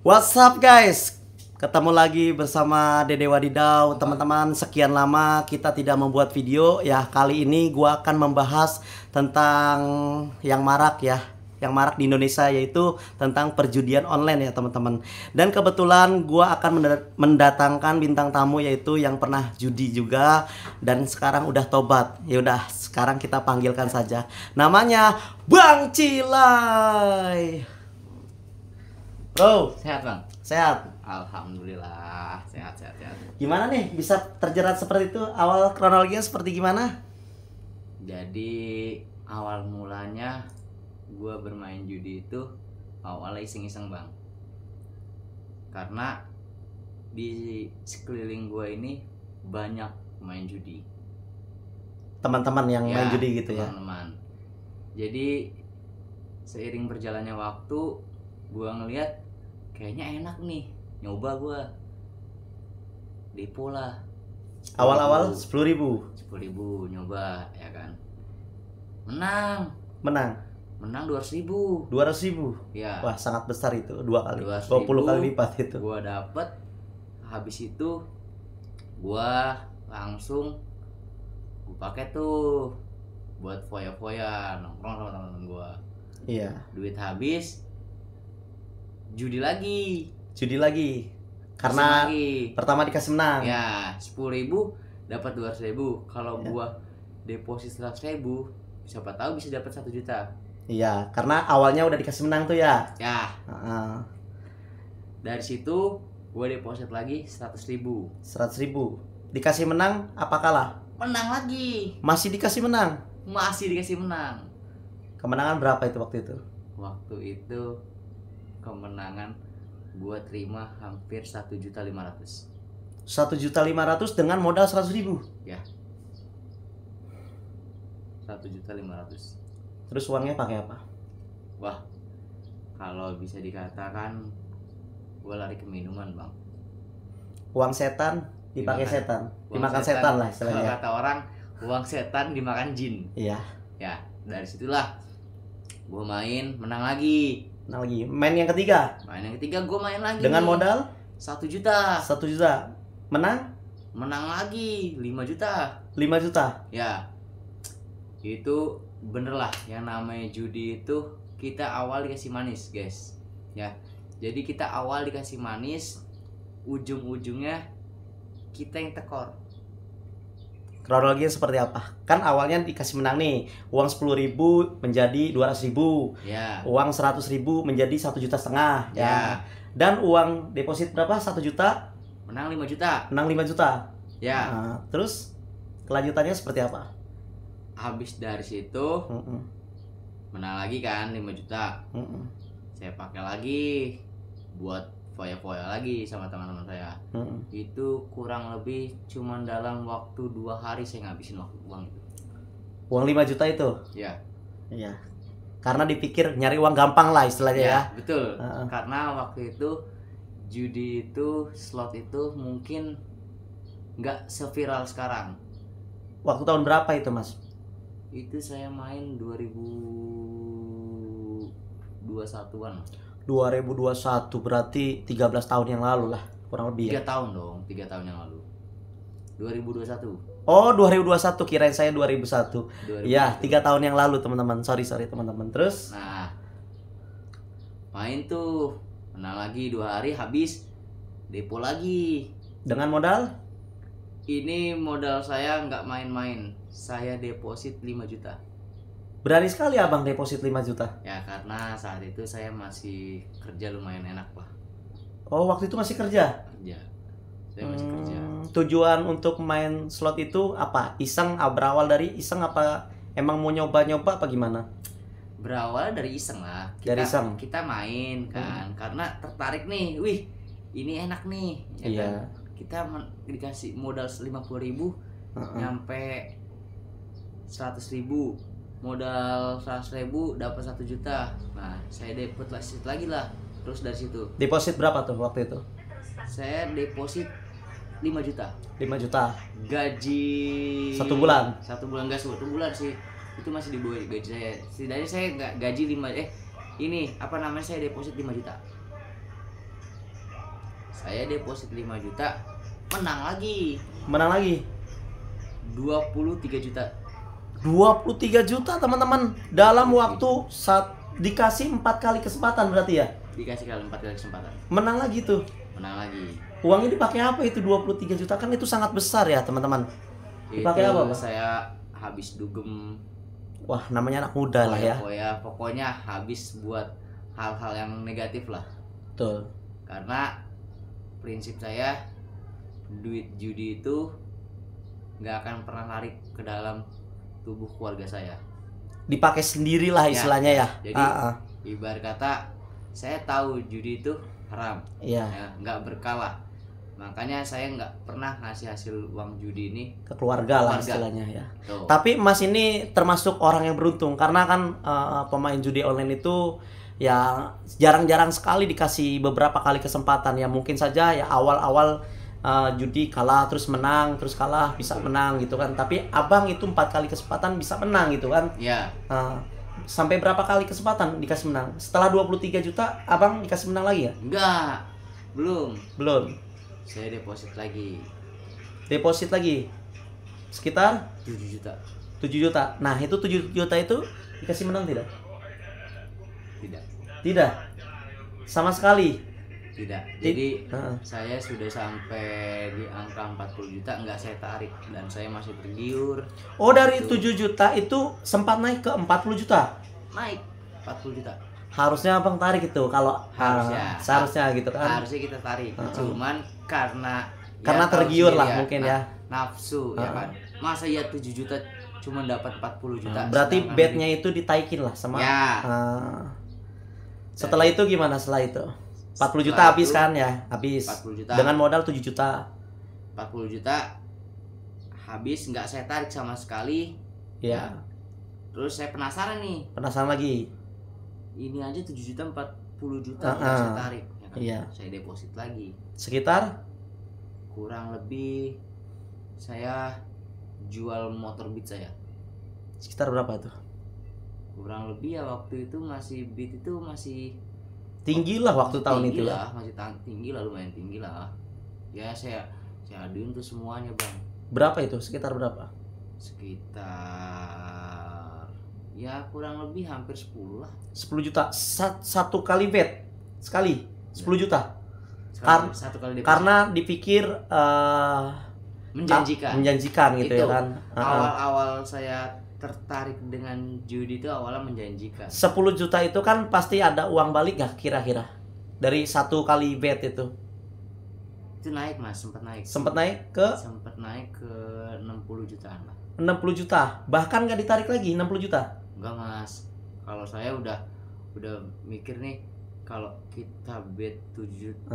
What's up guys? Ketemu lagi bersama Dede Wadidau. Teman-teman, sekian lama kita tidak membuat video ya. Kali ini gua akan membahas tentang yang marak ya. Yang marak di Indonesia, yaitu tentang perjudian online ya teman-teman. Dan kebetulan gua akan mendatangkan bintang tamu, yaitu yang pernah judi juga dan sekarang udah tobat. Ya udah, sekarang kita panggilkan saja. Namanya Bang Cilai. Bro, Sehat bang? sehat. Alhamdulillah, sehat. Gimana nih bisa terjerat seperti itu? Awal kronologinya seperti gimana? Jadi awal mulanya gue bermain judi itu awalnya iseng-iseng bang. Karena di sekeliling gue ini banyak main judi. Teman-teman yang main judi gitu ya? Teman-teman. Jadi seiring berjalannya waktu, gue ngeliat kayaknya enak nih, nyoba gue depo lah. Awal-awal 10.000 nyoba ya kan, menang 200.000 ya. Wah, sangat besar itu, 2 kali 200.000, 20 kali lipat itu. Gue dapet. Habis itu gue langsung gue pakai tuh buat foya-foya, nongkrong sama teman-teman gue. Iya. Duit habis, judi lagi karena lagi. Pertama dikasih menang Ya 10.000 dapat 200.000. Kalau gua deposit 100.000, siapa tahu bisa dapat 1 juta. Iya, karena awalnya udah dikasih menang tuh ya. Dari situ gua deposit lagi 100.000. Dikasih menang apa kalah? Menang lagi. Masih dikasih menang. Kemenangan berapa itu waktu itu? Waktu itu kemenangan gua terima hampir 1.500.000. 1.500.000 dengan modal 100.000. Ya. 1.500.000. Terus uangnya pakai apa? Wah, kalau bisa dikatakan gua lari ke minuman, Bang. Uang setan dipakai setan. Dimakan setan lah istilahnya. Kalau kata orang, uang setan dimakan jin. Iya. Ya, dari situlah gua main, menang lagi. Main yang ketiga gue main lagi dengan nih. modal 1 juta. Menang lagi 5 juta. Ya, itu bener lah, yang namanya judi itu kita awal dikasih manis guys ya. Jadi kita awal dikasih manis, ujung-ujungnya kita yang tekor. Kronologinya seperti apa? Kan awalnya dikasih menang nih, uang 10.000 menjadi 200.000 ya. Uang 100.000 menjadi 1,5 juta ya. Dan uang deposit berapa? 1 juta menang 5 juta ya. Nah, terus kelanjutannya seperti apa? Habis dari situ menang lagi kan 5 juta. Saya pakai lagi buat foya-foya lagi sama teman-teman saya. Itu kurang lebih cuman dalam waktu 2 hari saya ngabisin uang itu. Uang 5 juta itu? Ya. Iya. Karena dipikir nyari uang gampang lah istilahnya ya. Betul. Karena waktu itu judi itu, slot itu mungkin nggak seviral sekarang. Waktu tahun berapa itu, Mas? Itu saya main 2021-an. 2021 berarti 13 tahun yang lalu lah, kurang lebih 3 tahun dong, 3 tahun yang lalu. 2021. Oh, 2021, kirain saya 2001. Iya, 3 tahun yang lalu teman-teman. Sorry teman-teman. Terus? Nah, main tuh, menang lagi 2 hari, habis depo lagi. Dengan modal? Ini modal saya nggak main-main. Saya deposit 5 juta. Berani sekali abang deposit 5 juta. Ya karena saat itu saya masih kerja lumayan enak lah. Oh, waktu itu masih kerja? Saya masih kerja. Tujuan untuk main slot itu apa? Iseng, berawal dari iseng apa emang mau nyoba-nyoba apa gimana? Berawal dari iseng lah. Kita main kan, karena tertarik nih. Wih, ini enak nih. Iya. Kan? Kita dikasih modal 50.000, nyampe 100.000. Modal 100.000 dapat 1 juta. Nah, saya deposit lagi lah. Terus dari situ. Deposit berapa tuh waktu itu? Saya deposit 5 juta. 5 juta. Gaji 1 bulan. 1 bulan enggak, 1 bulan sih. Itu masih di bawah gaji saya. Setidaknya saya enggak gaji 5 ini apa namanya, saya deposit 5 juta. Saya deposit 5 juta, menang lagi. Menang lagi. 23 juta. 23 juta teman-teman. Dalam waktu dikasih 4 kali kesempatan berarti ya? Dikasih 4 kali kesempatan. Menang lagi tuh. Menang lagi. Uangnya dipakai apa itu 23 juta? Kan itu sangat besar ya teman-teman. Dipakai apa, Bang? Saya habis dugem. Wah, namanya anak muda lah ya. Pokoknya habis buat hal-hal yang negatif lah. Betul. Karena prinsip saya, duit judi itu nggak akan pernah lari ke dalam tubuh keluarga saya. Dipakai sendirilah istilahnya ya. Jadi ibarat kata saya tahu judi itu haram. Iya. Ya, nggak berkah. Makanya saya nggak pernah ngasih hasil uang judi ini ke keluarga lah istilahnya ya. Tuh. Tapi Mas ini termasuk orang yang beruntung karena kan pemain judi online itu ya jarang-jarang sekali dikasih beberapa kali kesempatan ya. Mungkin saja ya awal-awal judi kalah terus menang, terus kalah bisa menang gitu kan. Tapi Abang itu 4 kali kesempatan bisa menang gitu kan. Iya. Sampai berapa kali kesempatan dikasih menang? Setelah 23 juta Abang dikasih menang lagi ya? Enggak. Belum. Saya deposit lagi. Deposit lagi. Sekitar 7 juta. 7 juta. Nah, itu 7 juta itu dikasih menang tidak? Tidak. Sama sekali. Tidak. Jadi saya sudah sampai di angka 40 juta enggak saya tarik dan saya masih tergiur. Oh, dari 7 juta itu sempat naik ke 40 juta. Naik 40 juta. Harusnya Abang tarik itu kalau seharusnya gitu kan. Harusnya kita tarik. Cuman karena tergiur lah mungkin ya. Nafsu ya kan. Masa ya 7 juta cuma dapat 40 juta. Berarti bednya itu ditaikin lah sama. Ya. Setelah itu gimana setelah itu? 40 juta habis kan ya? Habis. 40 juta. Dengan modal 7 juta. 40 juta habis, nggak saya tarik sama sekali. Ya. Terus saya penasaran nih. Penasaran lagi. Ini aja 7 juta 40 juta saya tarik ya kan? Iya. Saya deposit lagi. Sekitar kurang lebih saya jual motor Beat saya. Sekitar berapa itu? Kurang lebih ya waktu itu Beat itu masih tinggi lah waktu tahun itu ya. Masih tinggi lah, lumayan tinggi lah. Ya saya aduin tuh semuanya, Bang. Berapa itu? Sekitar berapa? Sekitar ya kurang lebih hampir 10 lah. 10 juta satu kali bet sekali 10 juta. Satu kali deposit. Karena dipikir menjanjikan gitu itu, ya kan. Awal-awal saya tertarik dengan judi itu awalnya menjanjikan. 10 juta itu kan pasti ada uang balik gak kira-kira dari satu kali bet itu? Itu naik Mas, sempat naik ke 60 jutaan lah. 60 juta bahkan gak ditarik lagi 60 juta? Enggak Mas, kalau saya udah mikir nih, kalau kita bet 5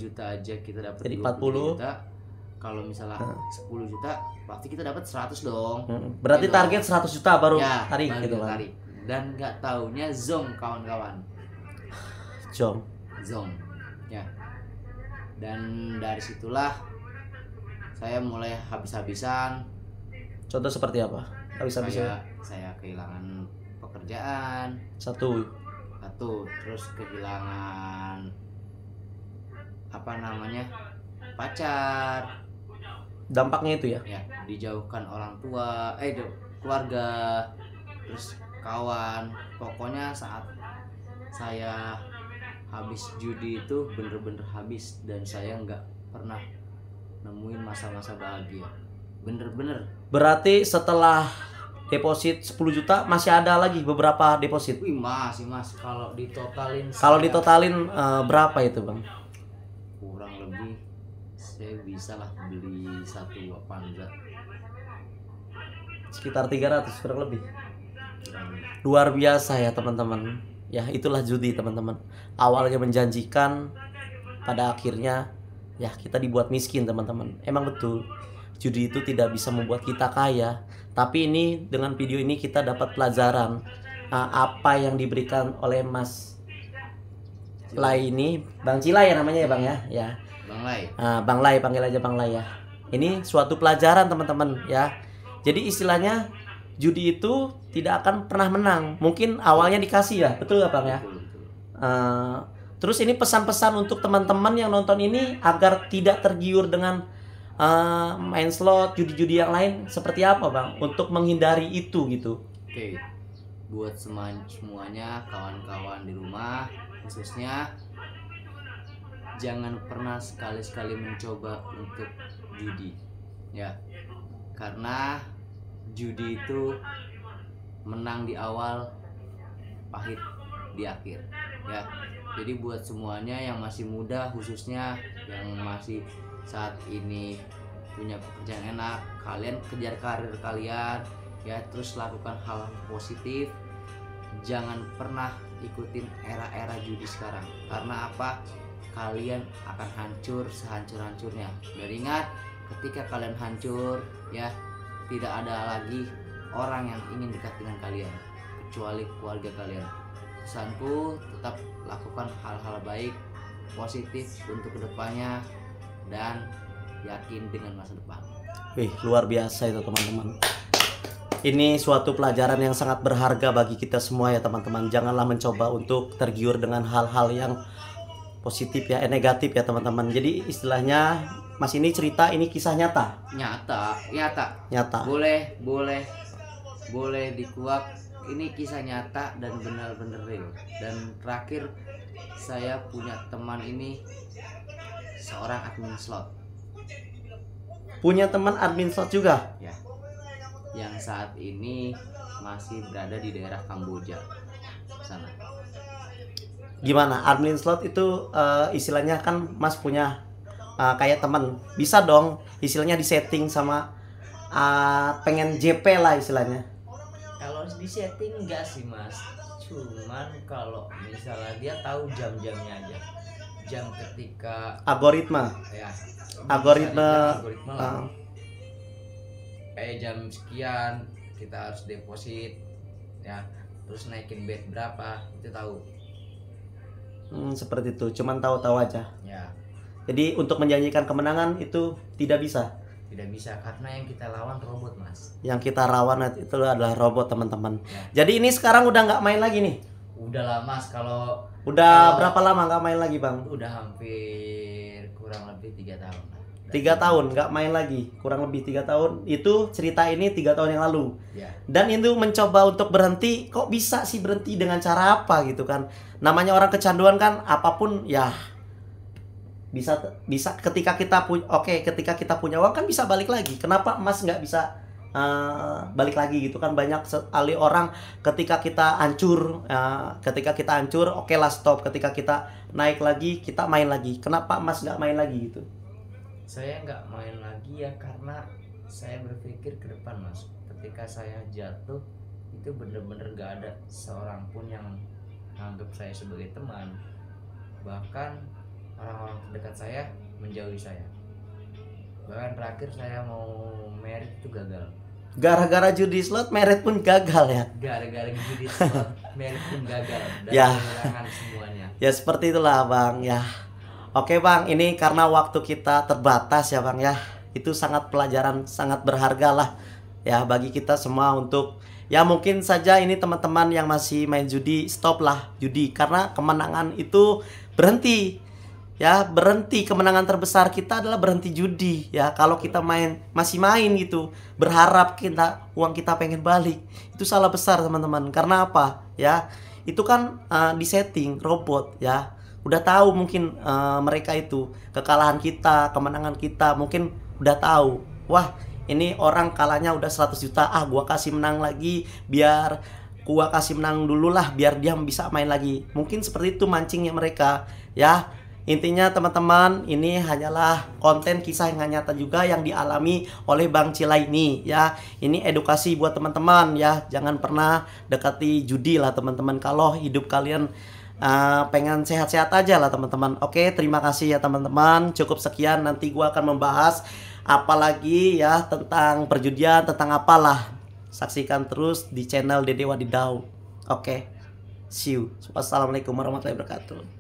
juta aja kita dapat jadi 40 juta. Kalau misalnya 10 juta pasti kita dapat 100 dong. Berarti gitu. Target 100 juta baru ya, tarik gitu kan. Tarik. Dan nggak taunya zong kawan-kawan. Zong. Ya. Dan dari situlah saya mulai habis-habisan. Contoh seperti apa? Habis-habisan. Saya kehilangan pekerjaan. Satu. Terus kehilangan pacar. Dampaknya itu ya? Ya, dijauhkan orang tua, keluarga, terus kawan. Pokoknya saat saya habis judi itu bener-bener habis, dan saya nggak pernah nemuin masa-masa bahagia. Bener-bener. Berarti setelah deposit 10 juta masih ada lagi beberapa deposit? Wih, masih Mas. Kalau ditotalin berapa itu Bang? Kurang lebih saya bisa lah beli satu Avanza sekitar 300 kurang lebih. Luar biasa ya teman-teman. Ya itulah judi teman-teman. Awalnya menjanjikan, pada akhirnya ya kita dibuat miskin teman-teman. Emang betul, judi itu tidak bisa membuat kita kaya. Tapi ini dengan video ini kita dapat pelajaran apa yang diberikan oleh Mas Lai ini, Bang Cilai ya namanya ya Bang ya. Ya. Bang Lai. Bang Lai, panggil aja Bang Lai ya. Ini suatu pelajaran teman-teman ya. Jadi istilahnya judi itu tidak akan pernah menang. Mungkin awalnya dikasih ya, betul nggak Bang ya? Betul. Terus ini pesan-pesan untuk teman-teman yang nonton ini agar tidak tergiur dengan main slot, judi-judi yang lain seperti apa Bang? Untuk menghindari itu gitu. Oke, buat semuanya kawan-kawan di rumah khususnya, jangan pernah sekali-sekali mencoba untuk judi ya, karena judi itu menang di awal, pahit di akhir ya. Jadi buat semuanya yang masih muda khususnya, yang masih saat ini punya pekerjaan enak, kalian kejar karir kalian ya, terus lakukan hal positif. Jangan pernah ikutin era-era judi sekarang, karena apa? Kalian akan hancur sehancur-hancurnya. Dan ingat, ketika kalian hancur ya, tidak ada lagi orang yang ingin dekat dengan kalian kecuali keluarga kalian. Pesanku, tetap lakukan hal-hal baik, positif untuk kedepannya, dan yakin dengan masa depan. Wih, luar biasa itu teman-teman. Ini suatu pelajaran yang sangat berharga bagi kita semua ya teman-teman. Janganlah mencoba untuk tergiur dengan hal-hal yang positif ya, negatif ya teman-teman. Jadi istilahnya Mas ini cerita, ini kisah nyata. Nyata. Boleh dikuak. Ini kisah nyata dan benar-benar real. Dan terakhir, saya punya teman ini seorang admin slot. Punya teman admin slot juga? Ya. Yang saat ini masih berada di daerah Kamboja sana. Gimana admin slot itu istilahnya kan Mas punya kayak teman, bisa dong istilahnya disetting sama pengen JP lah istilahnya. Kalau disetting enggak sih Mas, cuman kalau misalnya dia tahu jam-jamnya aja, jam ketika algoritma ya, algoritma lah. Kayak jam sekian kita harus deposit ya, terus naikin bet berapa itu tahu. Seperti itu, cuman tahu-tahu aja ya. Jadi untuk menjanjikan kemenangan itu tidak bisa Karena yang kita lawan robot Mas. Yang kita lawan itu adalah robot teman-teman ya. Jadi ini sekarang udah nggak main lagi nih? Udah lah Mas. Udah berapa lama nggak main lagi Bang? Udah hampir kurang lebih 3 tahun. 3 tahun nggak main lagi, kurang lebih 3 tahun. Itu cerita ini 3 tahun yang lalu ya. Dan itu mencoba untuk berhenti. Kok bisa sih berhenti, dengan cara apa gitu kan? Namanya orang kecanduan kan, apapun ya bisa ketika kita punya uang kan bisa balik lagi. Kenapa Mas nggak bisa balik lagi gitu kan? Banyak sekali orang ketika kita hancur oke lah stop, ketika kita naik lagi kita main lagi. Kenapa Mas nggak main lagi gitu? Saya nggak main lagi ya karena saya berpikir ke depan Mas. Ketika saya jatuh itu bener-bener nggak ada seorang pun yang anggap saya sebagai teman. Bahkan orang-orang terdekat saya menjauhi saya. Bahkan terakhir saya mau merit itu gagal. Gara-gara judi slot merit pun gagal ya? Gara-gara judi slot merit pun gagal. Dan ya. kehilangan semuanya. Ya seperti itulah Bang ya. Oke Bang, ini karena waktu kita terbatas ya Bang ya. Itu sangat pelajaran sangat berharga lah ya bagi kita semua untuk ya mungkin saja ini teman-teman yang masih main judi, stop lah judi karena kemenangan itu berhenti. Ya berhenti, kemenangan terbesar kita adalah berhenti judi ya. Kalau kita masih main gitu berharap uang kita pengen balik, itu salah besar teman-teman. Karena apa ya, itu kan disetting robot ya. Udah tahu mungkin mereka itu kekalahan kita, kemenangan kita mungkin udah tahu. Wah ini orang kalahnya udah 100 juta, gua kasih menang lagi biar gua kasih menang dulu lah biar dia bisa main lagi. Mungkin seperti itu mancingnya mereka ya. Intinya teman-teman, ini hanyalah konten kisah yang nyata juga yang dialami oleh Bang Cila ini ya. Ini edukasi buat teman-teman ya. Jangan pernah dekati judi lah teman-teman. Kalau hidup kalian pengen sehat-sehat aja lah teman-teman. Oke, terima kasih ya teman-teman. Cukup sekian, nanti gua akan membahas apalagi ya tentang perjudian, tentang apalah. Saksikan terus di channel Dede Wadidau. Oke, see you. Wassalamualaikum warahmatullahi wabarakatuh.